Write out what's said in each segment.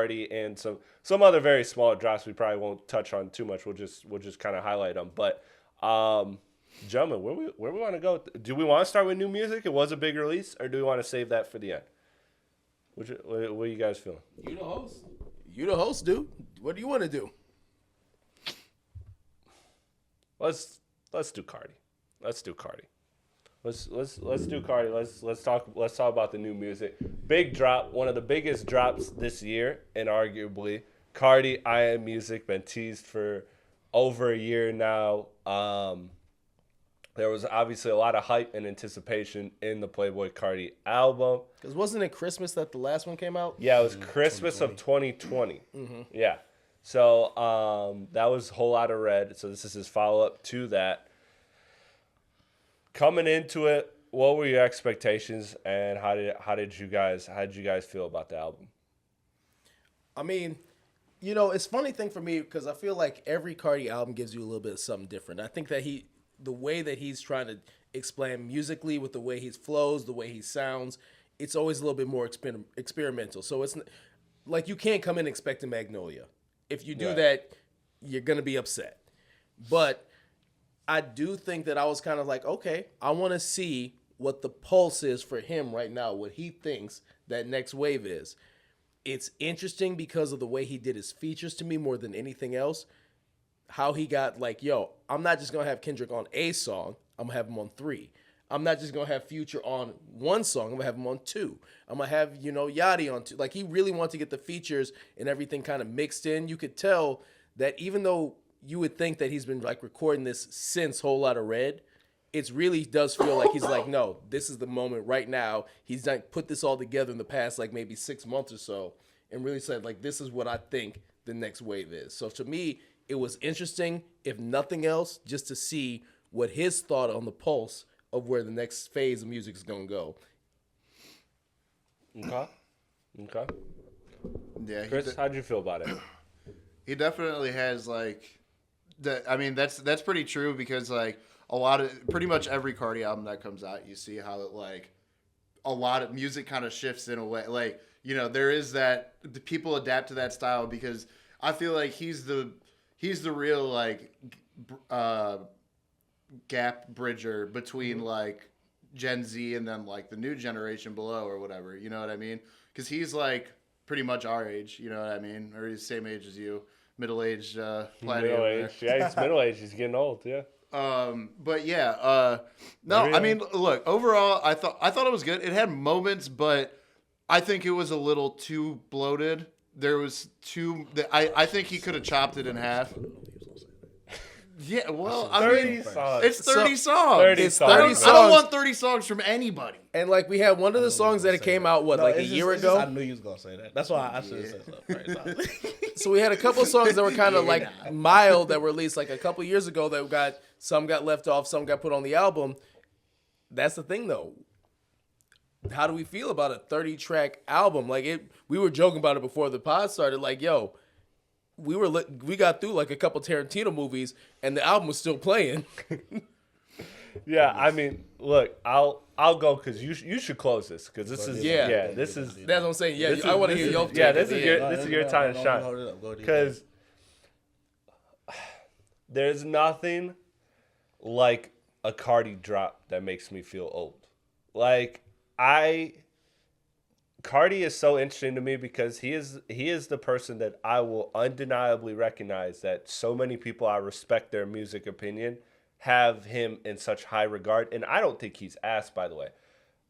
Carti and some other very small drops we probably won't touch on too much. We'll just kind of highlight them. But gentlemen, where we want to go? Do we want to start with new music? It was a big release, or do we want to save that for the end? What are you guys feeling? You the host. You the host, dude. What do you want to do? Let's do Carti. Let's do Carti. Let's do Carti. Let's talk about the new music. Big drop, one of the biggest drops this year, and arguably Carti. I Am Music been teased for over a year now. There was obviously a lot of hype and anticipation in the Playboi Carti album. Because wasn't it Christmas that the last one came out? Yeah, it was Christmas of 2020. Mm-hmm. Yeah. So that was Whole Lotta Red. So this is his follow-up to that. Coming into it, what were your expectations, and how did you guys feel about the album? I mean, you know, it's a funny thing for me because I feel like every Carti album gives you a little bit of something different. I think that the way that he's trying to explain musically with the way he flows, the way he sounds, it's always a little bit more experimental. So it's like you can't come in expecting Magnolia. If you do that, you're going to be upset. But I do think that I was kind of like, okay, I want to see what the pulse is for him right now, what he thinks that next wave is. It's interesting because of the way he did his features to me more than anything else. How he got like, yo, I'm not just going to have Kendrick on a song. I'm going to have him on 3. I'm not just going to have Future on 1 song. I'm going to have him on 2. I'm going to have, Yachty on 2. Like, he really wanted to get the features and everything kind of mixed in. You could tell that even though you would think that he's been, like, recording this since Whole Lotta Red, it really does feel like he's like, no, this is the moment right now. He's like put this all together in the past, like, maybe 6 months or so and really said, like, this is what I think the next wave is. So, to me, it was interesting, if nothing else, just to see what his thought on the pulse of where the next phase of music is going to go. Okay. Yeah, Chris, how'd you feel about it? He definitely has that's pretty true because like pretty much every Carti album that comes out, you see how it like a lot of music kind of shifts in a way. Like, there is that the people adapt to that style because I feel like he's the real like gap bridger between like Gen Z and then like the new generation below or whatever. You know what I mean? Because he's like pretty much our age. You know what I mean? Or he's the same age as you, middle-aged. Middle aged. Yeah, he's middle aged. He's getting old. Yeah. But yeah. No, I mean, look. Overall, I thought it was good. It had moments, but I think it was a little too bloated. There was I think he could have chopped it in half. Yeah, well, I mean, songs. It's 30 songs. 30 songs. I don't want 30 songs from anybody. And like we had one of the songs that came out, a year ago? I knew you was going to say that. That's why I should have said something. Right, so we had a couple songs that were kind of mild that were released like a couple years ago that some got left off, some got put on the album. That's the thing though. How do we feel about a 30-track album? We were joking about it before the pod started. Like, yo, we got through like a couple Tarantino movies, and the album was still playing. Yeah, I mean, look, I'll go because you should close this because this is this is that's what I'm saying. Yeah, I want to hear your take. Yeah, this is your time to shine because there's nothing like a Carti drop that makes me feel old. Like Carti is so interesting to me because he is the person that I will undeniably recognize that so many people I respect their music opinion have him in such high regard. And I don't think he's ass, by the way.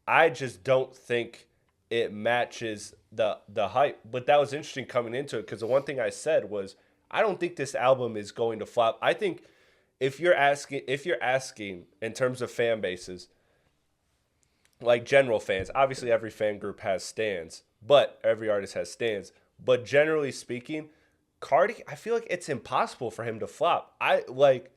I just don't think it matches the hype. But that was interesting coming into it because the one thing I said was I don't think this album is going to flop. I think if you're asking in terms of fan bases, like general fans, obviously every fan group has stans, but every artist has stans. But generally speaking, Carti, I feel like it's impossible for him to flop. Like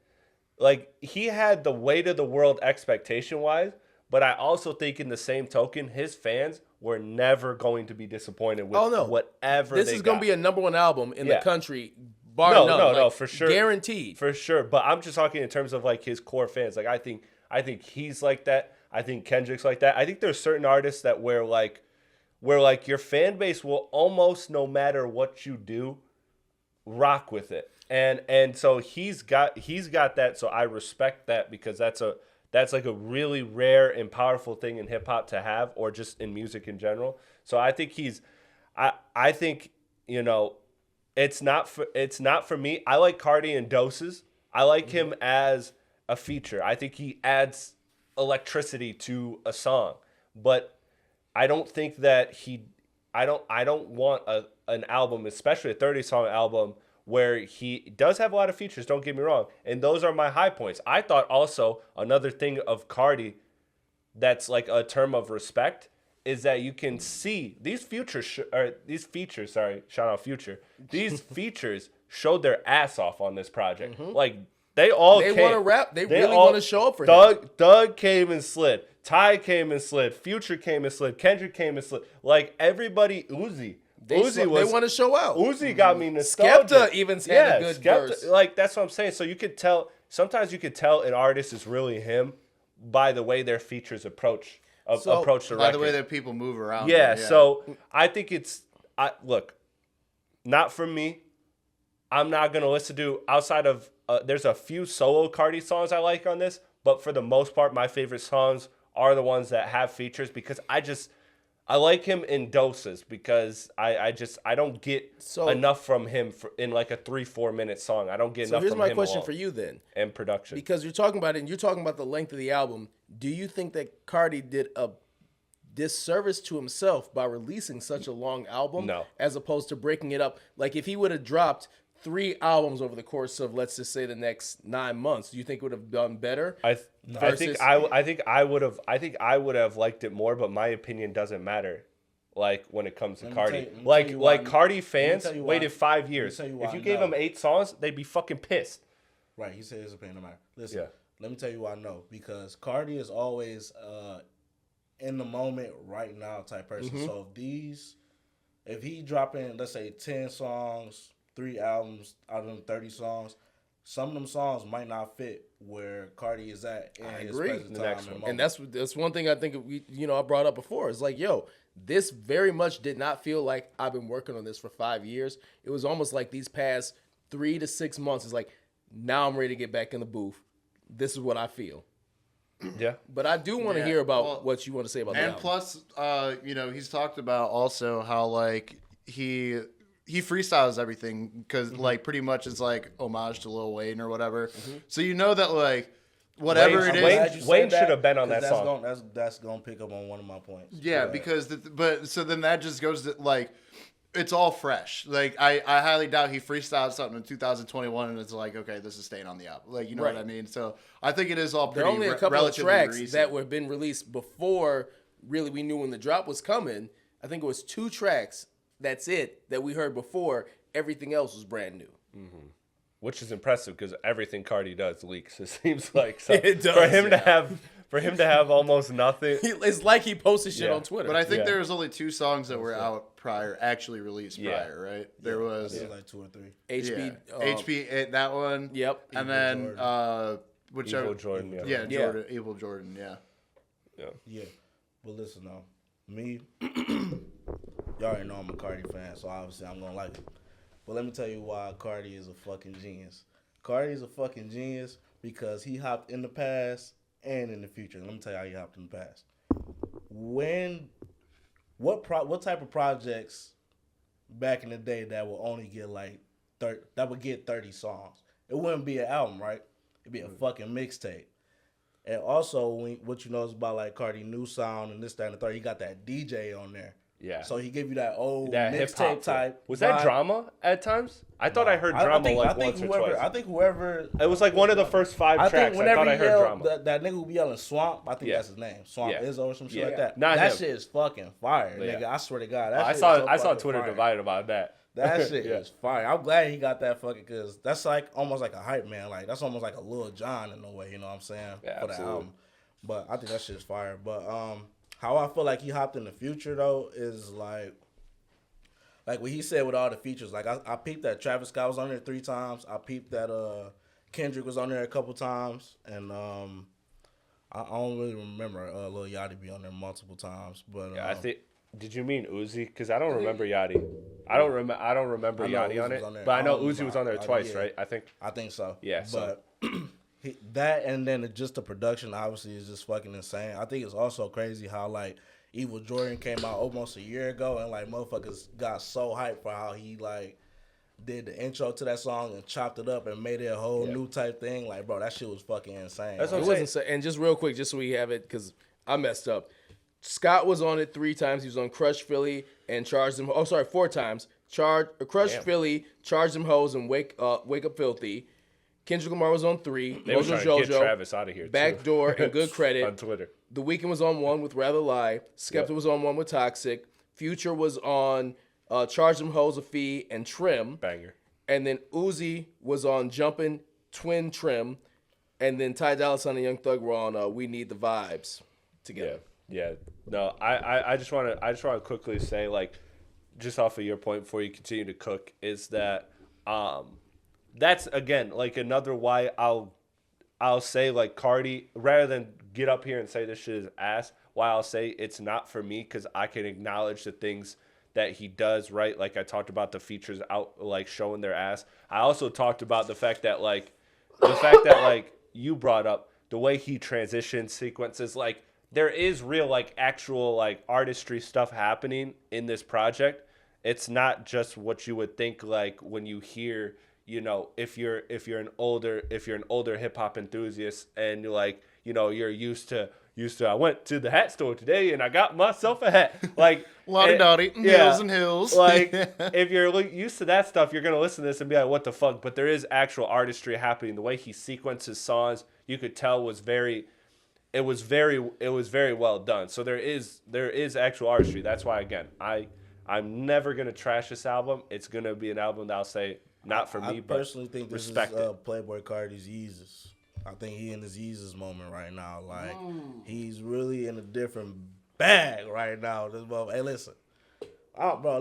he had the weight of the world expectation wise, but I also think in the same token, his fans were never going to be disappointed with whatever this is going to be a number 1 album in the country. Bar none. No, for sure, guaranteed, for sure. But I'm just talking in terms of like his core fans. Like I think he's like that. I think Kendrick's like that. I think there's certain artists that where like where like your fan base will almost, no matter what you do, rock with it. And so he's got that, so I respect that, because that's like a really rare and powerful thing in hip hop to have, or just in music in general. So I think I think, you know, it's not for me. I like Carti in doses. I like him as a feature. I think he adds electricity to a song, but I don't think that I don't want an album, especially a 30-song album, where he does have a lot of features, don't get me wrong, and those are my high points. I thought also another thing of Carti that's like a term of respect is that you can see these features, shout out Future. These features showed their ass off on this project. Like they want to rap. They really want to show up for him. Doug came and slid. Ty came and slid. Future came and slid. Kendrick came and slid. Like everybody, Uzi. They want to show out. Uzi got me nostalgic. Skepta even had a good verse. Like that's what I'm saying. So you could tell. Sometimes you could tell an artist is really him by the way their features approach the record. By the way that people move around. Yeah. So I think look, not for me. I'm not gonna listen to outside of. There's a few solo Carti songs I like on this, but for the most part, my favorite songs are the ones that have features, because I like him in doses, because I don't get enough from him in like a 3-4 minute song. I don't get enough from him. So here's my question for you then. And production. Because you're talking about it, and you're talking about the length of the album. Do you think that Carti did a disservice to himself by releasing such a long album? No. As opposed to breaking it up? Like if he would have dropped 3 albums over the course of, let's just say, the next 9 months, do you think it would have done better? I think I would have liked it more, but my opinion doesn't matter. Like when it comes to Carti, like Carti fans waited 5 years. If you gave them 8 songs, they'd be fucking pissed. Right, he said his opinion matter. Listen, let me tell you why I know, because Carti is always in the moment, right now type person. So if he dropping, let's say 10 songs, 3 albums out of them 30 songs, some of them songs might not fit where Carti is at in his present time and that's one thing I think I brought up before. It's like, yo, this very much did not feel like I've been working on this for 5 years. It was almost like these past 3 to 6 months is like, now I'm ready to get back in the booth. This is what I feel. Yeah. But I do want to hear about what you want to say about that. And plus, he's talked about also how like he freestyles everything, because like pretty much it's like homage to Lil Wayne or whatever. So you know that like whatever it is, Wayne should have been on that song. That's gonna pick up on one of my points. Yeah, because so then that just goes to like it's all fresh. Like I highly doubt he freestyled something in 2021 and it's like, okay, this is staying on the album. Like, you know what I mean? So I think it is all pretty. There are only a couple of tracks recent that have been released before really we knew when the drop was coming. I think it was 2 tracks. That's it that we heard before. Everything else was brand new. Mm-hmm. Which is impressive, because everything Carti does leaks. It seems like it does, for him to have almost nothing. It's like he posted shit on Twitter. But I think there was only 2 songs that were out prior, actually released prior, right? There was like 2 or 3. HP, that one. Yep. And then whichever Evil Jordan. Evil Jordan. Yeah. But listen though, me. Y'all already know I'm a Carti fan, so obviously I'm gonna like it. But let me tell you why Carti is a fucking genius. Carti is a fucking genius because he hopped in the past and in the future. Let me tell you how he hopped in the past. What type of projects back in the day that would only get like 30 songs? It wouldn't be an album, right? It'd be a fucking mixtape. And also, what you know is about like Carti new sound and this, that, and the third. He got that DJ on there. Yeah. So he give you that old hip hop mixtape type. Was that drama at times? I thought I heard drama once or twice. I think whoever. It was like one of the first 5 tracks. I thought I heard drama. That nigga who be yelling Swamp, I think that's his name. Swamp Izzo or some shit like that. Not that him. shit is fucking fire, nigga. I swear to God. I saw Twitter divided about that. That shit is fire. I'm glad he got that fucking, because that's like almost like a hype man. Like that's almost like a Lil Jon in a way. You know what I'm saying? Yeah, for the album. But I think that shit's fire. But how I feel like he hopped in the future though is like what he said with all the features. Like I peeped that Travis Scott was on there 3 times. I peeped that Kendrick was on there a couple times, and I don't really remember Lil Yachty be on there multiple times. But I think Did you mean Uzi? Because I don't remember Yachty. I don't remember I know Yachty Uzi on was it, on there. but I know I Uzi was on there twice, yeah. right? I think. I think so. Yeah, so- But that and then just the production obviously is just fucking insane. I think it's also crazy how like Evil Jordan came out almost a year ago and like motherfuckers got so hyped for how he like did the intro to that song and chopped it up and made it a whole new type thing. Like, bro, that shit was fucking insane. That's what It I'm wasn't. And just real quick, just so we have it, because I messed up. Scott was on it 3 times. He was on Crush Philly and Charged Them. Oh, sorry, 4 times. Crush Philly, Charged Them Hoes, and Wake Up Filthy. Kendrick Lamar was on 3. They were Mojo trying to get Jojo, Travis out of here. Backdoor, and Good Credit. On Twitter. The Weeknd was on 1 with Rather Lie. Skepta was on 1 with Toxic. Future was on Charge Them Hoes, a Fee, and Trim. Banger. And then Uzi was on Jumpin', Twin Trim. And then Ty Dolla $ign and Young Thug were on We Need the Vibes together. Yeah. No, I just want to quickly say, like, just off of your point before you continue to cook, is that that's again like another why I'll say like Carti, rather than get up here and say this shit is ass, why I'll say it's not for me, because I can acknowledge the things that he does right. Like I talked about the features out like showing their ass. I also talked about the fact that like you brought up the way he transitions sequences, like there is real like actual like artistry stuff happening in this project. It's not just what you would think like when you hear, you know, if you're an older hip hop enthusiast and you're like, you know, you're used to I went to the hat store today and I got myself a hat. Like Lottie hills and hills. Like if you're used to that stuff, you're gonna listen to this and be like, what the fuck? But there is actual artistry happening. The way he sequences songs, you could tell was very well done. So there is actual artistry. That's why again, I'm never gonna trash this album. It's gonna be an album that I'll say not for me, but I personally think this is Playboi Carti's Yeezus. I think he in his Yeezus moment right now. Like he's really in a different bag right now. This motherfucker. Hey, listen,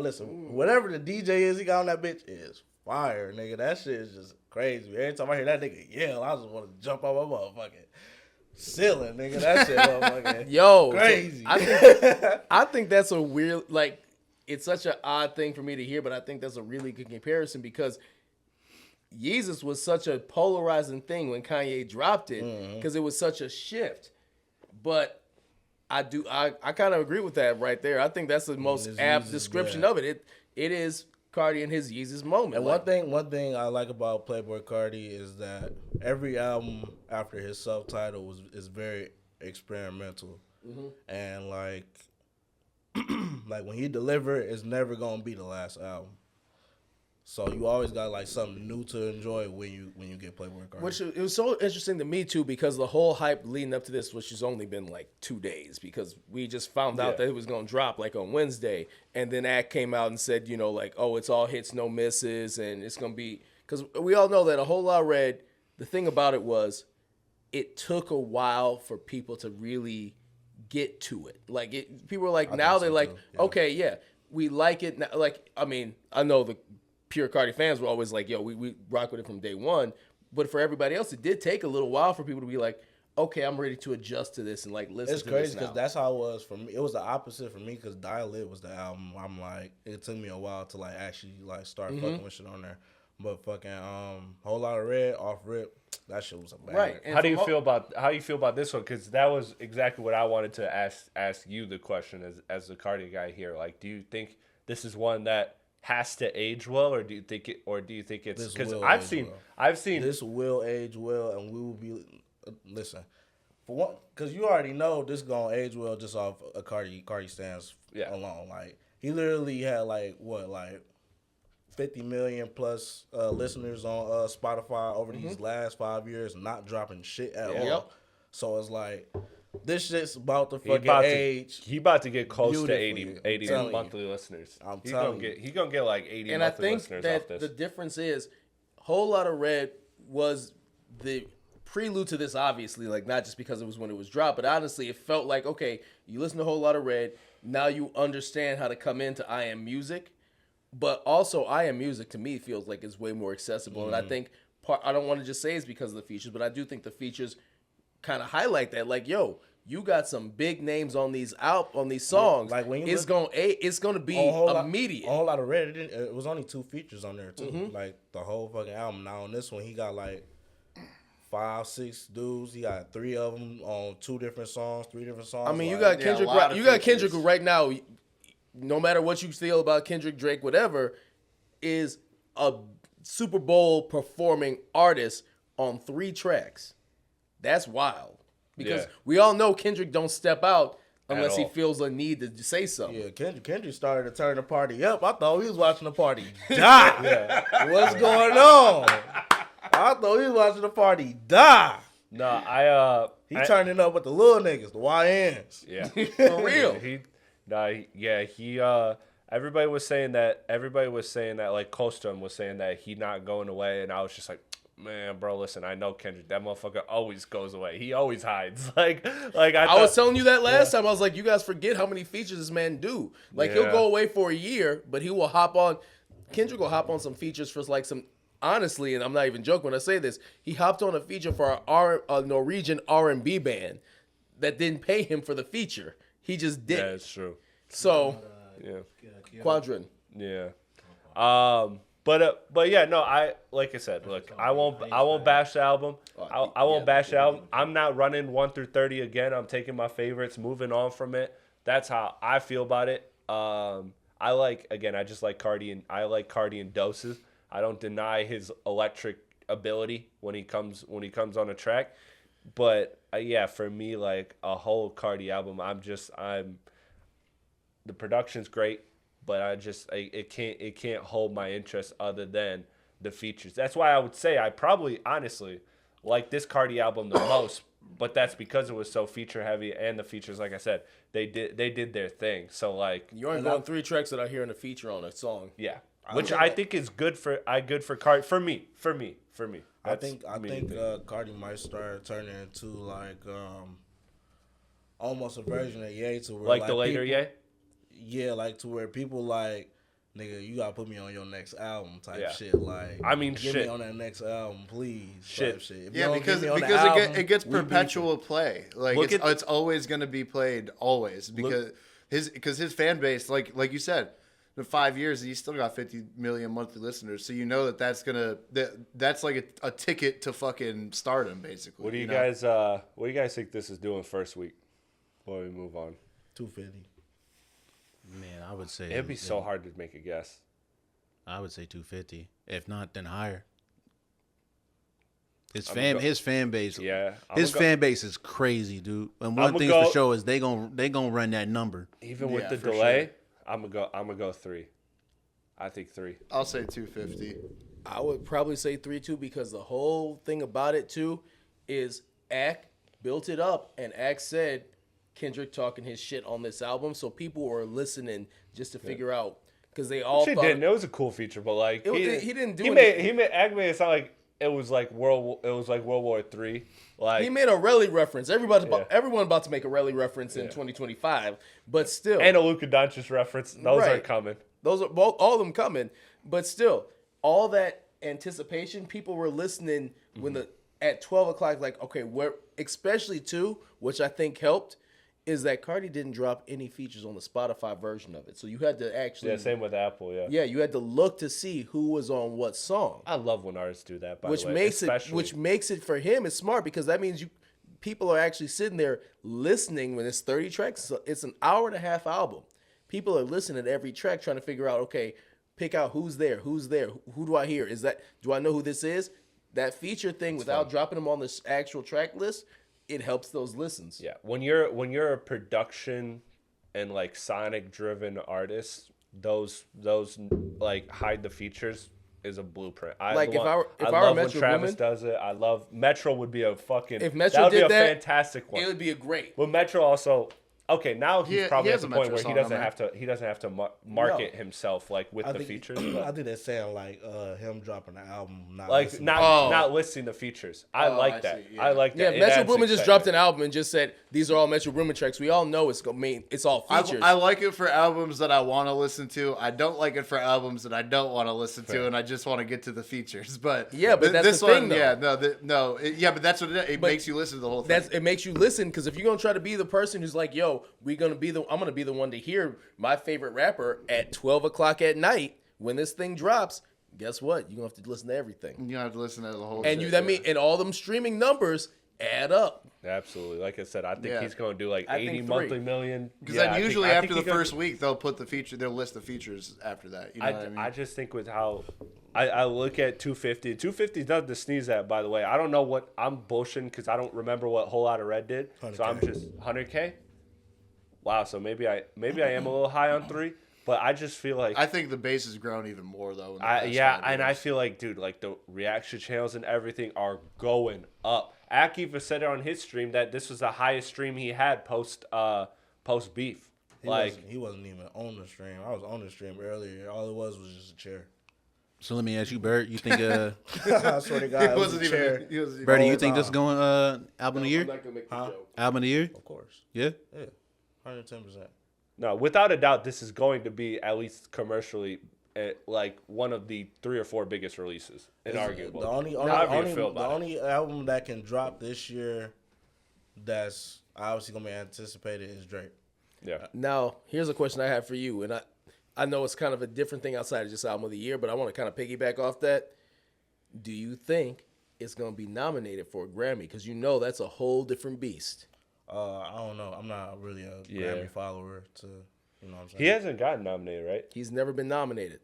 listen. Whatever the DJ is he got on that bitch is fire, nigga. That shit is just crazy. Every time I hear that nigga yell, I just want to jump off my motherfucking ceiling, nigga. That shit, motherfucking yo, crazy. So I think that's a weird, like, it's such an odd thing for me to hear, but I think that's a really good comparison because Yeezus was such a polarizing thing when Kanye dropped it because it was such a shift. But I kind of agree with that right there. I think that's the most apt description of it. It is Carti in his Yeezus moment. And one thing I like about Playboi Carti is that every album after his self-title is very experimental, and like when he deliver, it's never gonna be the last album. So you always got like something new to enjoy when you get Playboi Carti. Which it was so interesting to me too because the whole hype leading up to this, which has only been like 2 days, because we just found out that it was gonna drop like on Wednesday, and then Act came out and said, you know, like, oh, it's all hits, no misses, and it's gonna be, because we all know that A Whole Lot of Red. The thing about it was, it took a while for people to really get to it. Like people were like, now they're like, okay, yeah, we like it now. Like, I mean, I know the pure Carti fans were always like, yo, we rock with it from day one. But for everybody else, it did take a little while for people to be like, okay, I'm ready to adjust to this and like listen to this now. It's crazy because that's how it was for me. It was the opposite for me because Dial It was the album. I'm like, it took me a while to like actually like start fucking with shit on there. But fucking Whole Lot of Red, Off Rip, that shit was a banger. Right. How do you feel about this one? Because that was exactly what I wanted to ask you the question as the Carti guy here. Like, do you think this is one that has to age well, or do you think it's because I've seen this will age well, and we will be listen for one because you already know this is gonna age well just off a Carti stance alone. Like he literally had like 50 million plus listeners on Spotify over these last 5 years, not dropping shit at all. So it's like this shit's about to fucking age. He about to get close to 80 monthly you. listeners. I'm telling you. He gonna get like 80 and monthly I think listeners that off this. the difference is Whole Lot of Red was the prelude to this, obviously, like not just because it was when it was dropped, but honestly, it felt like, okay, you listen to Whole Lot of Red, now you understand how to come into I Am Music, but also I Am Music to me feels like it's way more accessible, and I think I don't want to just say it's because of the features, but I do think the features kind of highlight that, like, yo, you got some big names on these songs. Like when you it's gonna be immediate. A whole lot of red. It was only 2 features on there too. Like the whole fucking album. Now on this one, he got like 5, 6 dudes. He got 3 of them on 2 different songs, 3 different songs. I mean, you like, got Kendrick. You got Kendrick who right now, no matter what you feel about Kendrick, Drake, whatever, is a Super Bowl performing artist on 3 tracks. That's wild. Because we all know Kendrick don't step out unless he feels a need to say something. Yeah, Kendrick started to turn the party up. I thought he was watching the party die. What's going on? I thought he was watching the party die. No, he turning up with the little niggas, the YNs. Yeah, for real. Everybody was saying that. Like Colston was saying that he not going away, and I was just like, man, bro, listen, I know Kendrick. That motherfucker always goes away. He always hides. I was telling you that last time. I was like, you guys forget how many features this man do. Like, he'll go away for a year, but he will hop on. Kendrick will hop on some features for like some. Honestly, and I'm not even joking when I say this, he hopped on a feature for a Norwegian R&B band that didn't pay him for the feature. He just did. Yeah, it's true. So, Quadrin. Yeah. But yeah, no, like I said, look, I won't bash the album. I won't bash the album. I'm not running 1 through 30 again. I'm taking my favorites, moving on from it. That's how I feel about it. I just like Carti, and I like Carti in doses. I don't deny his electric ability when he comes on a track. But for me, like a whole Carti album, the production's great. But it can't hold my interest other than the features. That's why I would say I probably honestly like this Carti album the most. But that's because it was so feature heavy, and the features, like I said, they did their thing. So like you only going 3 tracks that I hear in a feature on a song. Yeah, which I think is good for Carti for me. I think Carti might start turning into like almost a version of Ye to where like the later Ye. Yeah, like to where people like, nigga, you gotta put me on your next album type shit. Like, get me on that next album, please. Shit. Yeah, because it gets perpetual play. Like it's always gonna be played always because his fan base, like you said, in 5 years he's still got 50 million monthly listeners. So you know that's like a ticket to fucking stardom, basically. What do you guys think this is doing first week? Before we move on, 250. Man, I would say it'd be so hard to make a guess. I would say 250. If not, then higher. His fan base. Yeah, his fan base is crazy, dude. And one thing for sure is they gonna run that number. Even with the delay, sure. I'm gonna go 3. I think 3. I'll say 250. I would probably say 3 too, because the whole thing about it too is Ak built it up, and Ak said Kendrick talking his shit on this album, so people were listening just to figure out, because they all thought didn't. It was a cool feature, but like he didn't do it. He made it sound like it was like World War III. Like he made a Relly reference. Everyone about to make a Relly reference in 2025, but still, and a Luka Doncic reference. Those are coming. Those are all of them coming, but still, all that anticipation, people were listening when at 12 o'clock, like, okay, especially too, which I think helped, is that Carti didn't drop any features on the Spotify version of it. So you had to actually... Yeah, same with Apple, Yeah, you had to look to see who was on what song. I love when artists do that, by the way. Which makes it, for him, it's smart, because that means people are actually sitting there listening when it's 30 tracks. So it's an hour-and-a-half album. People are listening to every track trying to figure out, okay, pick out who's there, who do I hear? Do I know who this is? That feature thing, without dropping them on the actual track list, it helps those listens. Yeah, when you're a production and like sonic driven artist, those like hide the features is a blueprint. If I were love when Metro Travis Boomin, does it. I love Metro would be a fucking if Metro did that, fantastic one. It would be a great. But Metro also Okay, now he's probably at the point where he doesn't have to market himself like with the features. I think they're saying like him dropping the album, not listing the features. I like that. I like that. Yeah, Metro Boomin just dropped an album and just said these are all Metro Boomin tracks. We all know it's all features. I like it for albums that I want to listen to. I don't like it for albums that I don't want to listen to, and I just want to get to the features. But but that's this the thing, one, though. but that's what it makes you listen to the whole thing. It makes you listen because if you're gonna try to be the person who's like, yo, I'm gonna be the one to hear my favorite rapper at 12 o'clock at night when this thing drops. Guess what? You're gonna have to listen to everything. You have to listen to the whole. And and all them streaming numbers add up. Absolutely. Like I said, I think he's going to do like 80 monthly million. Because then usually after the first week, they'll put they'll list the features after that. You know what I mean? I just think with how I look at 250. 250 is nothing to sneeze at, by the way. I don't know what I'm bullshitting because I don't remember what Whole Lotta Red did. 100K. So I'm just 100K. Wow. So maybe I am a little high on 3, but I just feel like I think the base has grown even more though. I feel like, dude, like the reaction channels and everything are going up. Ak even said it on his stream that this was the highest stream he had post beef. He wasn't even on the stream. I was on the stream earlier. All it was just a chair. So let me ask you, Bert. You think I swear to God, it wasn't a chair. Bert, do you think this is going album of the year? I'm not gonna make the joke. Album of the year? Of course. Yeah. 110%. No, without a doubt, this is going to be at least commercially like one of the 3 or 4 biggest releases, inarguable. The only album that can drop this year that's obviously gonna be anticipated is Drake. Yeah. Now, here's a question I have for you, and I know it's kind of a different thing outside of just album of the year, but I want to kind of piggyback off that. Do you think it's gonna be nominated for a Grammy? Because you know that's a whole different beast. I don't know. I'm not really a Grammy follower to. You know what I'm saying? He hasn't gotten nominated, right? He's never been nominated.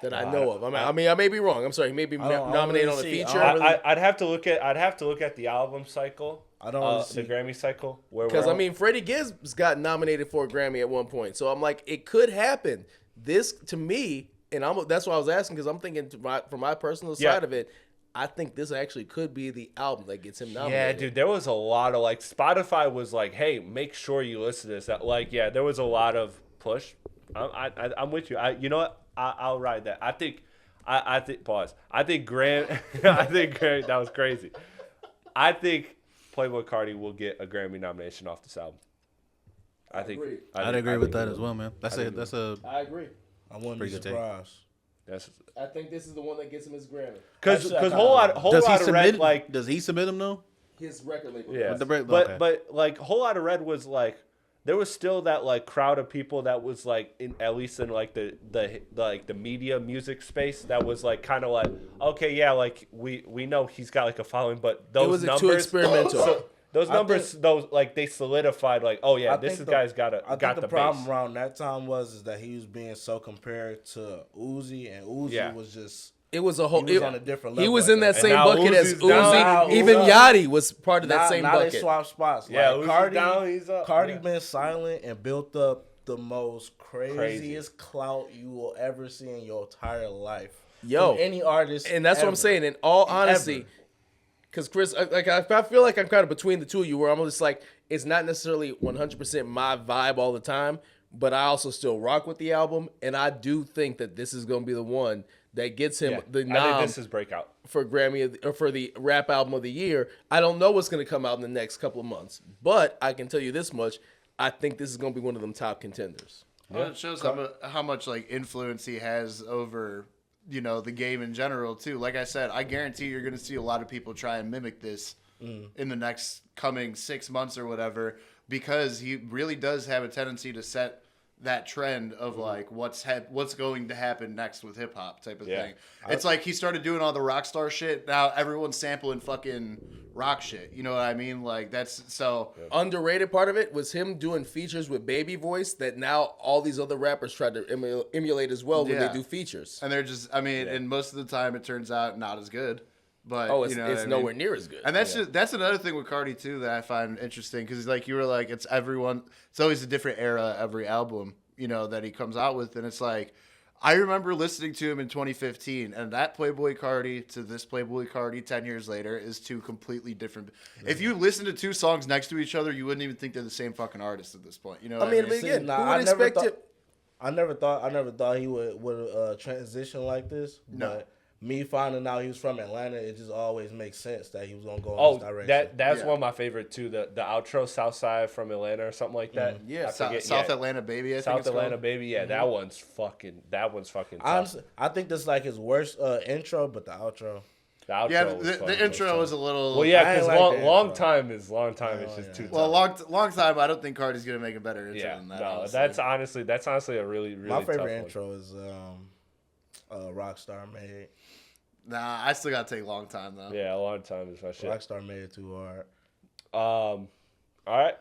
That I know of. I mean, I may be wrong. I'm sorry. He may be nominated on a feature. I'd have to look at the album cycle. I don't really see the Grammy cycle. Because I mean, Freddie Gibbs got nominated for a Grammy at one point. So I'm like, it could happen. This to me, and that's why I was asking because I'm thinking from my personal side of it. I think this actually could be the album that gets him nominated. Yeah, dude, there was a lot of Spotify was like, hey, make sure you listen to this. There was a lot of push. I'm with you. You know what? I'll ride that. I think pause. I think Graham. I think Graham. That was crazy. I think Playboi Carti will get a Grammy nomination off this album. I'd agree with that as well, man. I agree. I wouldn't be surprised. I think this is the one that gets him his Grammy. Because whole lot of Red, does he submit him though? His record label. Yeah, but whole lot of Red was there was still that crowd of people that was at least in the media music space that was kind of okay, yeah, we know he's got a following, but those numbers too experimental. Those numbers, they solidified. This guy's got the problem base. around that time is that he was being so compared to Uzi, and Uzi was just. It was a whole. He was on a different level. He was in that same bucket as Uzi. Down. Even Yachty was part of that same bucket. They swap spots. Yeah, Carti down, he's up. Carti been silent and built up the most craziest clout you will ever see in your entire life. Yo, from any artist, and that's what I'm saying. In all honesty. Because Chris, I feel like I'm kind of between the two of you, where I'm just it's not necessarily 100% my vibe all the time, but I also still rock with the album, and I do think that this is going to be the one that gets him the nom. I think this is breakout for Grammy or for the rap album of the year. I don't know what's going to come out in the next couple of months, but I can tell you this much: I think this is going to be one of them top contenders. Well, it shows how much influence he has over. The game in general, too. Like I said, I guarantee you're going to see a lot of people try and mimic this in the next coming 6 months or whatever, because he really does have a tendency to set that trend of what's going to happen next with hip hop type of thing. It's he started doing all the rock star shit. Now everyone's sampling fucking rock shit. You know what I mean? That's so underrated. Part of it was him doing features with baby voice that now all these other rappers try to emulate as well when they do features. And they're just, and most of the time it turns out not as good. But it's nowhere near as good. And that's another thing with Carti too that I find interesting, because you were it's always a different era every album that he comes out with, and it's I remember listening to him in 2015, and that Playboi Carti to this Playboi Carti 10 years later is two completely different. If you listen to two songs next to each other, you wouldn't even think they're the same fucking artist at this point. You know what I mean? But again, See, who would expect it? I never thought he would transition like this. But me finding out he was from Atlanta, it just always makes sense that he was gonna go in this direction. That's one of my favorite too. The outro, Southside from Atlanta or something like that. Yeah, South Atlanta Baby. I think South Atlanta Baby. Yeah, that one's fucking. Tough. Honestly, I think this is like his worst intro, but the outro. The outro Yeah, was fun. the intro was a little. Well, yeah, I ain't because like the long intro. time is just too tough. Well, long time. I don't think Carti's gonna make a better intro than that. No, honestly. that's honestly a really really My favorite tough intro is Rockstar made. Nah, I still gotta take long time though. one. Yeah, a long time is my shit. Rockstar made it too hard. All right.